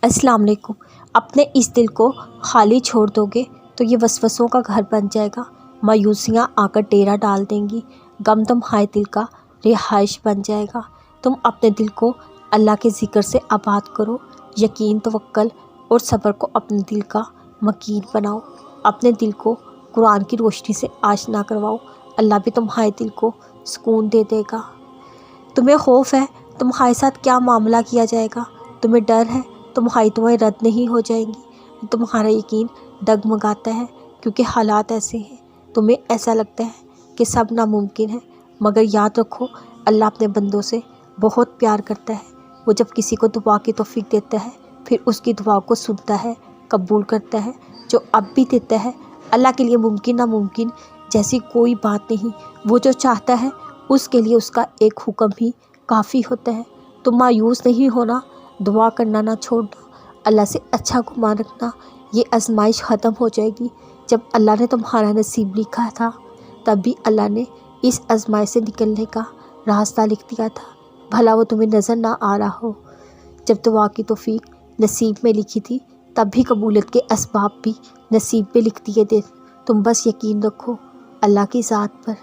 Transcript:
अस्सलाम वालेकुम। अपने इस दिल को खाली छोड़ दोगे तो ये वसवसों का घर बन जाएगा। मायूसियाँ आकर डेरा डाल देंगी, गम तुम्हारे दिल का रिहाइश बन जाएगा। तुम अपने दिल को अल्लाह के ज़िक्र से आबाद करो, यकीन, तवक्कल और सब्र को अपने दिल का मकीन बनाओ। अपने दिल को कुरान की रोशनी से आशना करवाओ, अल्लाह भी तुम्हारे दिल को सुकून दे देगा। तुम्हें खौफ है तुम्हारे साथ क्या मामला किया जाएगा, तुम्हें डर है तुम्हारी दुआएं रद्द नहीं हो जाएंगी, तुम्हारा यकीन डगमगाता है क्योंकि हालात ऐसे हैं। तुम्हें ऐसा लगता है कि सब नामुमकिन है, मगर याद रखो अल्लाह अपने बंदों से बहुत प्यार करता है। वो जब किसी को दुआ की तौफीक देता है फिर उसकी दुआ को सुनता है, कबूल करता है। जो अब भी देता है, अल्लाह के लिए मुमकिन नामुमकिन जैसी कोई बात नहीं। वो जो चाहता है उसके लिए उसका एक हुक्म ही काफ़ी होता है। तुम मायूस नहीं होना, दुआ करना ना छोड़ना, अल्लाह से अच्छा गुमान रखना। ये आजमाइश ख़त्म हो जाएगी। जब अल्लाह ने तुम्हारा नसीब लिखा था तब भी अल्लाह ने इस आजमाइश से निकलने का रास्ता लिख दिया था, भला वो तुम्हें नज़र ना आ रहा हो। जब दुआ की तौफीक नसीब में लिखी थी तब भी कबूलियत के असबाब भी नसीब में लिख दिए थे। तुम बस यकीन रखो अल्लाह की ज़ात पर।